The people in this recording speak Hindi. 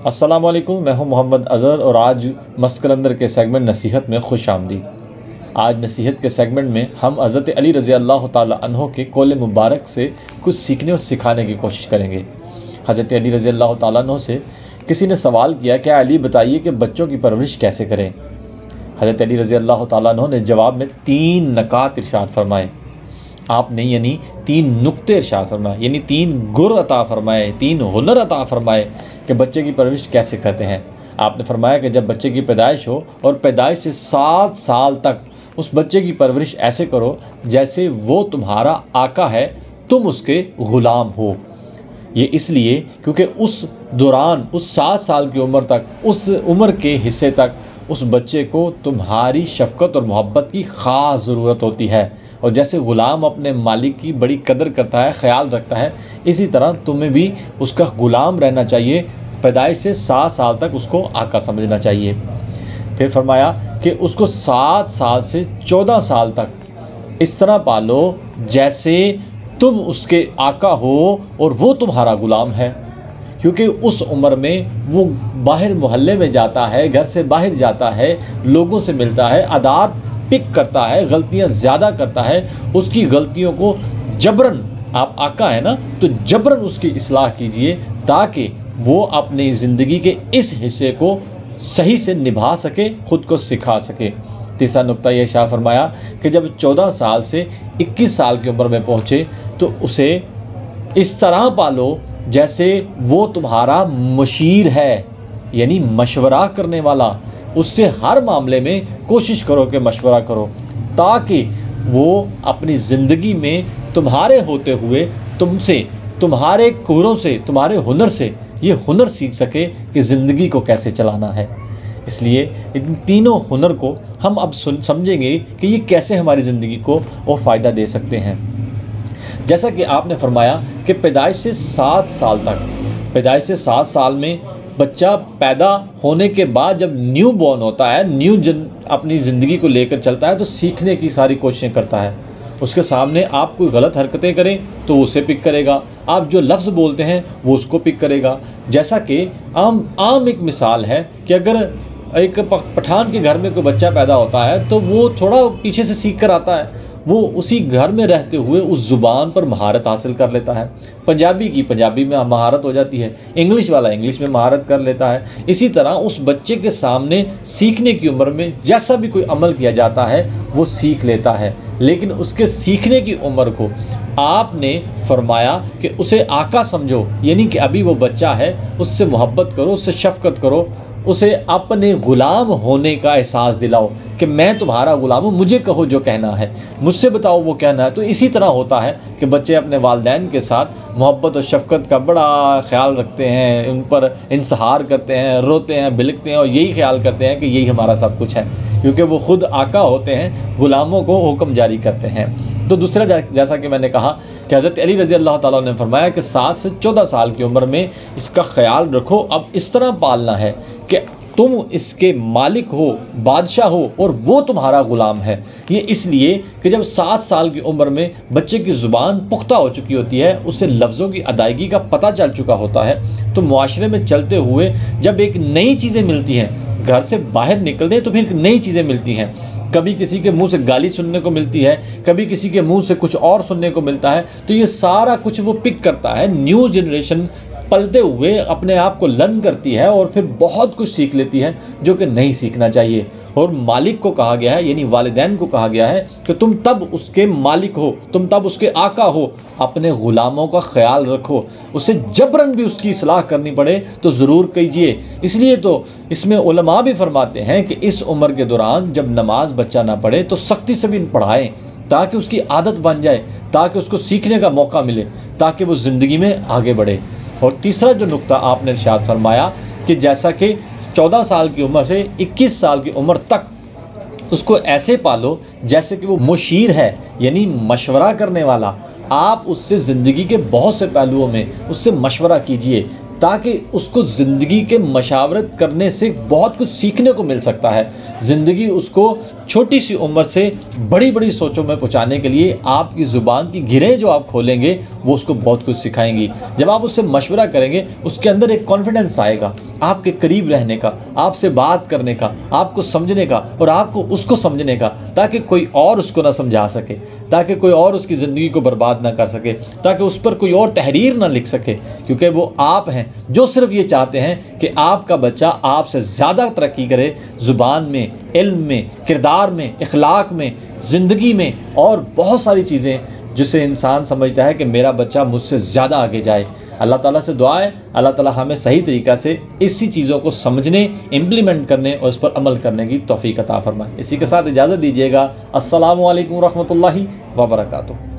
अस्सलाम वालेकुम, मैं हूं मोहम्मद अज़हर और आज मस्कलंदर के सेगमेंट नसीहत में खुश आमदीद। आज नसीहत के सेगमेंट में हम हज़रत अली रज़ी अल्लाह ताला अन्हो के कौल मुबारक से कुछ सीखने और सिखाने की कोशिश करेंगे। हज़रत अली रज़ी अल्लाह ताला अन्हो से किसी ने सवाल किया, क्या अली बताइए कि बच्चों की परवरिश कैसे करें। हज़रत अली रज़ी अल्लाह ताला अन्हो ने जवाब में 3 नकात इरशाद फरमाए। आपने यानी 3 नुक्ते इरशाद फरमाए, यानी 3 गुर अता फरमाए, 3 हुनर अता फरमाए कि बच्चे की परवरिश कैसे करते हैं। आपने फरमाया कि जब बच्चे की पैदाइश हो और पैदाइश से 7 साल तक उस बच्चे की परवरिश ऐसे करो जैसे वो तुम्हारा आका है, तुम उसके ग़ुलाम हो। ये इसलिए क्योंकि उस दौरान, उस 7 साल की उम्र तक, उस उम्र के हिस्से तक उस बच्चे को तुम्हारी शफ़क़त और मोहब्बत की ख़ास ज़रूरत होती है। और जैसे ग़ुलाम अपने मालिक की बड़ी कदर करता है, ख्याल रखता है, इसी तरह तुम्हें भी उसका ग़ुलाम रहना चाहिए। पैदाइश से 7 साल तक उसको आका समझना चाहिए। फिर फरमाया कि उसको 7 साल से 14 साल तक इस तरह पालो जैसे तुम उसके आका हो और वो तुम्हारा ग़ुलाम है, क्योंकि उस उम्र में वो बाहर मोहल्ले में जाता है, घर से बाहर जाता है, लोगों से मिलता है, आदात पिक करता है, गलतियां ज़्यादा करता है। उसकी गलतियों को जबरन, आप आका है ना, तो जबरन उसकी इस्लाह कीजिए ताकि वो अपनी ज़िंदगी के इस हिस्से को सही से निभा सके, ख़ुद को सिखा सके। तीसरा नुक्ता ये शाह फरमाया कि जब 14 साल से 21 साल की उम्र में पहुँचे तो उसे इस तरह पालो जैसे वो तुम्हारा मुशीर है, यानी मशवरा करने वाला। उससे हर मामले में कोशिश करो कि मशवरा करो ताकि वो अपनी ज़िंदगी में तुम्हारे होते हुए तुमसे, तुम्हारे कुहरों से, तुम्हारे हुनर से ये हुनर सीख सके कि ज़िंदगी को कैसे चलाना है। इसलिए इन तीनों हुनर को हम अब समझेंगे कि ये कैसे हमारी ज़िंदगी को और फ़ायदा दे सकते हैं। जैसा कि आपने फरमाया कि पैदाइश से 7 साल तक, पैदाइश से 7 साल में बच्चा पैदा होने के बाद जब न्यू बॉर्न होता है, अपनी ज़िंदगी को लेकर चलता है, तो सीखने की सारी कोशिशें करता है। उसके सामने आप कोई गलत हरकतें करें तो उसे पिक करेगा, आप जो लफ्ज़ बोलते हैं वो उसको पिक करेगा। जैसा कि आम एक मिसाल है कि अगर एक पठान के घर में कोई बच्चा पैदा होता है तो वो थोड़ा पीछे से सीख कर आता है, वो उसी घर में रहते हुए उस ज़ुबान पर महारत हासिल कर लेता है। पंजाबी की पंजाबी में महारत हो जाती है, इंग्लिश वाला इंग्लिश में महारत कर लेता है। इसी तरह उस बच्चे के सामने सीखने की उम्र में जैसा भी कोई अमल किया जाता है वो सीख लेता है। लेकिन उसके सीखने की उम्र को आपने फरमाया कि उसे आका समझो, यानी कि अभी वो बच्चा है, उससे मोहब्बत करो, उससे शफ़क़त करो, उसे अपने ग़ुलाम होने का एहसास दिलाओ कि मैं तुम्हारा ग़ुलाम हूँ, मुझे कहो जो कहना है, मुझसे बताओ वो कहना है। तो इसी तरह होता है कि बच्चे अपने वालिदैन के साथ मोहब्बत और शफ़क़त का बड़ा ख्याल रखते हैं, उन पर इंसहार करते हैं, रोते हैं, बिलखते हैं और यही ख्याल करते हैं कि यही हमारा सब कुछ है, क्योंकि वो ख़ुद आका होते हैं, ग़ुलामों को हुक्म जारी करते हैं। तो दूसरा, जैसा कि मैंने कहा कि हज़रत अली रज़ी अल्लाह ताला ने फरमाया कि 7 से 14 साल की उम्र में इसका ख्याल रखो। अब इस तरह पालना है कि तुम इसके मालिक हो, बादशाह हो और वो तुम्हारा ग़ुलाम है। ये इसलिए कि जब 7 साल की उम्र में बच्चे की ज़ुबान पुख्ता हो चुकी होती है, उसे लफ्ज़ों की अदायगी का पता चल चुका होता है, तो मुआशरे में चलते हुए जब एक नई चीज़ें मिलती हैं, घर से बाहर निकलते हैं तो फिर नई चीज़ें मिलती हैं। कभी किसी के मुंह से गाली सुनने को मिलती है, कभी किसी के मुंह से कुछ और सुनने को मिलता है, तो ये सारा कुछ वो पिक करता है। न्यू जनरेशन पलते हुए अपने आप को लर्न करती है और फिर बहुत कुछ सीख लेती है जो कि नहीं सीखना चाहिए। और मालिक को कहा गया है, यानी वालिदैन को कहा गया है कि तुम तब उसके मालिक हो, तुम तब उसके आका हो, अपने ग़ुलामों का ख्याल रखो। उसे जबरन भी उसकी इस्लाह करनी पड़े तो ज़रूर कीजिए। इसलिए तो इसमें उलमा भी फरमाते हैं कि इस उम्र के दौरान जब नमाज बच्चा ना पढ़े तो सख्ती से भी पढ़ाएं ताकि उसकी आदत बन जाए, ताकि उसको सीखने का मौका मिले, ताकि वो ज़िंदगी में आगे बढ़े। और तीसरा जो नुक्ता आपने इरशाद फरमाया कि जैसा कि 14 साल की उम्र से 21 साल की उम्र तक उसको ऐसे पालो जैसे कि वो मुशीर है, यानी मशवरा करने वाला। आप उससे ज़िंदगी के बहुत से पहलुओं में उससे मशवरा कीजिए ताकि उसको ज़िंदगी के मशावरत करने से बहुत कुछ सीखने को मिल सकता है। ज़िंदगी उसको छोटी सी उम्र से बड़ी बड़ी सोचों में पहुंचाने के लिए आपकी ज़ुबान की गिरें जो आप खोलेंगे वो उसको बहुत कुछ सिखाएंगी। जब आप उससे मशवरा करेंगे उसके अंदर एक कॉन्फिडेंस आएगा आपके करीब रहने का, आपसे बात करने का, आपको समझने का और आपको उसको समझने का, ताकि कोई और उसको ना समझा सके, ताकि कोई और उसकी ज़िंदगी को बर्बाद ना कर सके, ताकि उस पर कोई और तहरीर ना लिख सके, क्योंकि वो आप हैं जो सिर्फ ये चाहते हैं कि आपका बच्चा आपसे ज़्यादा तरक्की करे ज़ुबान में, इल्म में, किरदार में, इखलाक में, ज़िंदगी में और बहुत सारी चीज़ें जिसे इंसान समझता है कि मेरा बच्चा मुझसे ज़्यादा आगे जाए। अल्लाह ताला से दुआ है अल्लाह ताला हमें सही तरीक़ा से इसी चीज़ों को समझने, इम्प्लीमेंट करने और उस पर अमल करने की तौफ़ीक़ अता फ़रमाए। इसी के साथ इजाज़त दीजिएगा। अस्सलामु अलैकुम रहमतुल्लाहि व बरकातुहू।